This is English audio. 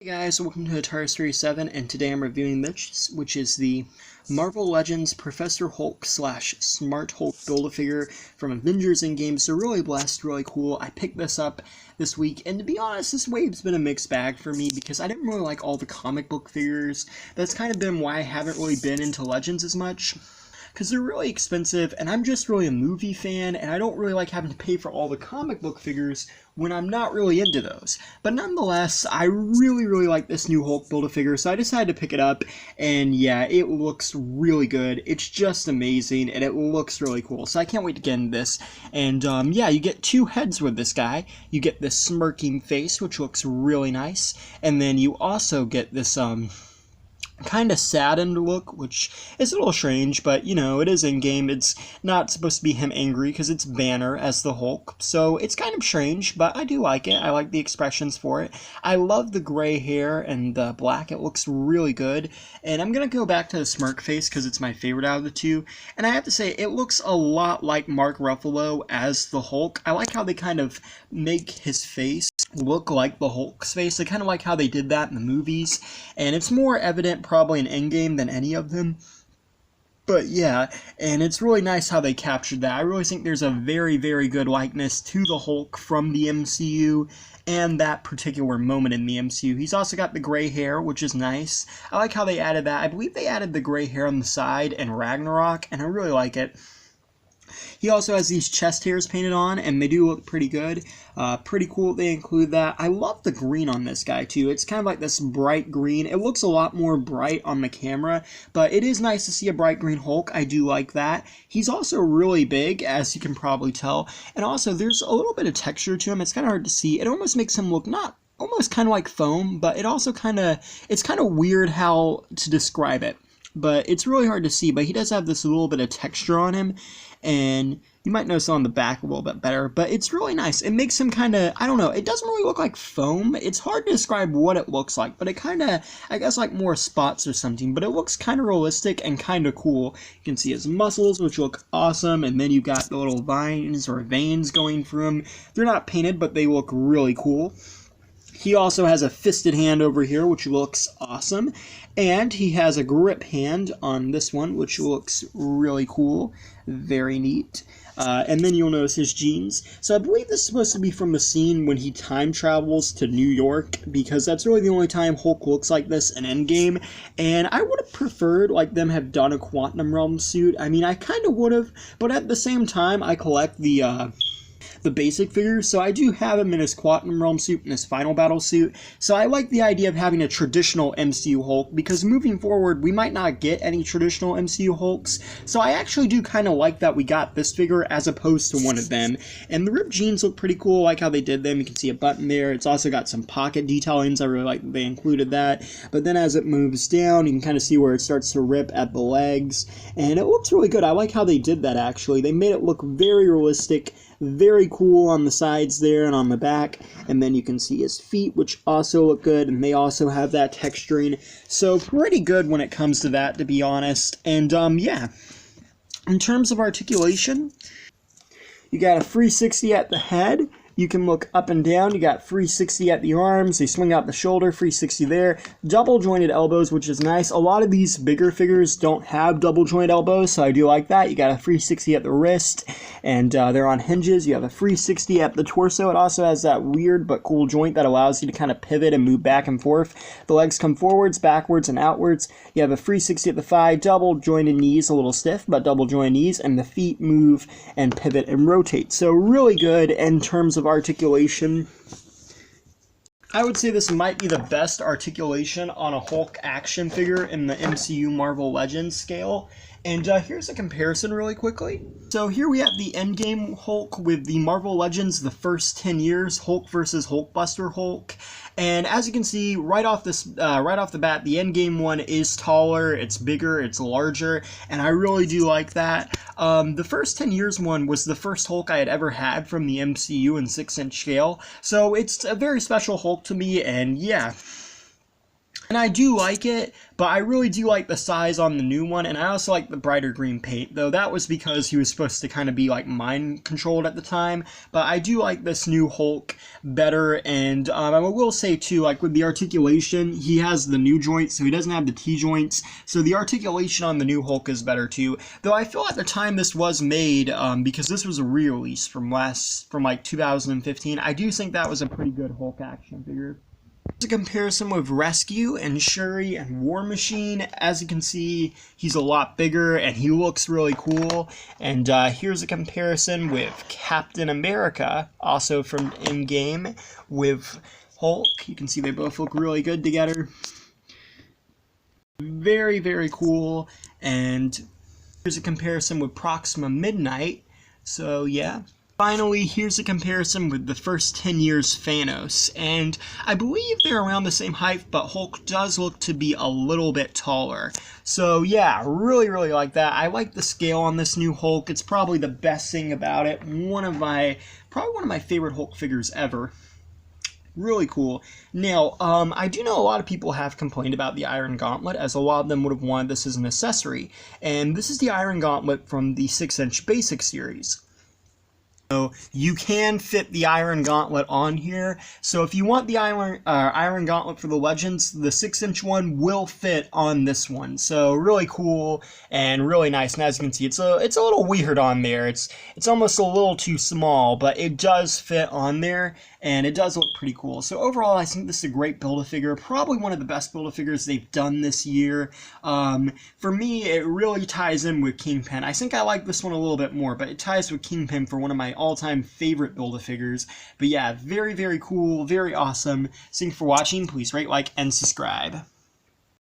Hey guys, welcome to Atari Series 7, and today I'm reviewing this, which is the Marvel Legends Professor Hulk / Smart Hulk Build-A-Figure from Avengers Endgame. So really blessed, really cool. I picked this up this week, and to be honest, this wave's been a mixed bag for me because I didn't really like all the comic book figures. That's kind of been why I haven't really been into Legends as much, because they're really expensive, and I'm just really a movie fan, and I don't really like having to pay for all the comic book figures when I'm not really into those. But nonetheless, I really like this new Hulk Build-A-Figure, so I decided to pick it up, and yeah, it looks really good. It's just amazing, and it looks really cool, so I can't wait to get into this. And yeah, you get two heads with this guy. You get this smirking face, which looks really nice, and then you also get this kind of saddened look, which is a little strange, but you know, it is in-game. It's not supposed to be him angry because it's Banner as the Hulk, so it's kind of strange, but I do like it. I like the expressions for it. I love the gray hair and the black. It looks really good, and I'm gonna go back to the smirk face because it's my favorite out of the two, and I have to say, it looks a lot like Mark Ruffalo as the Hulk. I like how they kind of make his face look like the Hulk's face. I kind of like how they did that in the movies, and it's more evident probably in Endgame than any of them. But yeah, and it's really nice how they captured that. I really think there's a very good likeness to the Hulk from the MCU and that particular moment in the MCU. He's also got the gray hair, which is nice. I like how they added that. I believe they added the gray hair on the side in Ragnarok, and I really like it. He also has these chest hairs painted on, and they do look pretty good. Pretty cool they include that. I love the green on this guy, too. It's kind of like this bright green. It looks a lot more bright on the camera, but it is nice to see a bright green Hulk. I do like that. He's also really big, as you can probably tell, and also there's a little bit of texture to him. It's kind of hard to see. It almost makes him look almost kind of like foam, but it also it's kind of weird how to describe it. But it's really hard to see, but he does have this little bit of texture on him, and you might notice on the back a little bit better, but it's really nice. It makes him kind of, I don't know, it doesn't really look like foam. It's hard to describe what it looks like, but it kind of, I guess like more spots or something, but it looks kind of realistic and kind of cool. You can see his muscles, which look awesome, and then you've got the little vines or veins going through him. They're not painted, but they look really cool. He also has a fisted hand over here, which looks awesome. And he has a grip hand on this one, which looks really cool. Very neat. And then you'll notice his jeans. So I believe this is supposed to be from the scene when he time travels to New York, because that's really the only time Hulk looks like this in Endgame. And I would have preferred like them have done a Quantum Realm suit. I mean, I kind of would have, but at the same time, I collect the basic figures, so I do have him in his Quantum Realm suit and his Final Battle suit, so I like the idea of having a traditional MCU Hulk, because moving forward, we might not get any traditional MCU Hulks, so I actually do kind of like that we got this figure as opposed to one of them. And the ripped jeans look pretty cool. I like how they did them. You can see a button there. It's also got some pocket detailings. I really like that they included that, but then as it moves down, you can kind of see where it starts to rip at the legs, and it looks really good. I like how they did that, actually. They made it look very realistic, very cool on the sides there and on the back, and then you can see his feet, which also look good, and they also have that texturing, so pretty good when it comes to that, to be honest. And yeah, in terms of articulation, you got a 360 at the head. You can look up and down. You got 360 at the arms. They swing out the shoulder, 360 there. Double jointed elbows, which is nice. A lot of these bigger figures don't have double jointed elbows, so I do like that. You got a 360 at the wrist, and they're on hinges. You have a 360 at the torso. It also has that weird but cool joint that allows you to kind of pivot and move back and forth. The legs come forwards, backwards, and outwards. You have a 360 at the thigh, double jointed knees, a little stiff, but double jointed knees, and the feet move and pivot and rotate. So really good in terms of articulation. I would say this might be the best articulation on a Hulk action figure in the MCU Marvel Legends scale. And here's a comparison really quickly. So here we have the Endgame Hulk with the Marvel Legends, the first 10 years, Hulk versus Hulkbuster Hulk. And as you can see, right off the bat, the Endgame one is taller, it's bigger, it's larger, and I really do like that. The first 10 years one was the first Hulk I had ever had from the MCU in 6-inch scale, so it's a very special Hulk to me, and yeah. And I do like it, but I really do like the size on the new one, and I also like the brighter green paint, though that was because he was supposed to kind of be like mind controlled at the time. But I do like this new Hulk better, and I will say too, like with the articulation, he has the new joints, so he doesn't have the T-joints, so the articulation on the new Hulk is better too. Though I feel at the time this was made, because this was a re-release from like 2015, I do think that was a pretty good Hulk action figure. Here's a comparison with Rescue and Shuri and War Machine. As you can see, he's a lot bigger and he looks really cool. And here's a comparison with Captain America, also from Endgame, with Hulk. You can see they both look really good together. Very, very cool. And here's a comparison with Proxima Midnight. So yeah. Finally, here's a comparison with the first 10 years Thanos, and I believe they're around the same height, but Hulk does look to be a little bit taller. So yeah, really, really like that. I like the scale on this new Hulk. It's probably the best thing about it. Probably one of my favorite Hulk figures ever. Really cool. Now, I do know a lot of people have complained about the Iron Gauntlet, as a lot of them would have wanted this as an accessory, and this is the Iron Gauntlet from the 6-inch Basic series. So you can fit the Iron Gauntlet on here. So if you want the Iron Gauntlet for the Legends, the 6-inch one will fit on this one. So really cool and really nice. And as you can see, it's a little weird on there. It's almost a little too small, but it does fit on there, and it does look pretty cool. So overall, I think this is a great Build-A-Figure. Probably one of the best Build-A-Figures they've done this year. For me, it really ties in with Kingpin. I think I like this one a little bit more, but it ties with Kingpin for one of my all-time favorite Build-A-Figures. But yeah, very, very cool, very awesome. Thanks for watching. Please rate, like, and subscribe.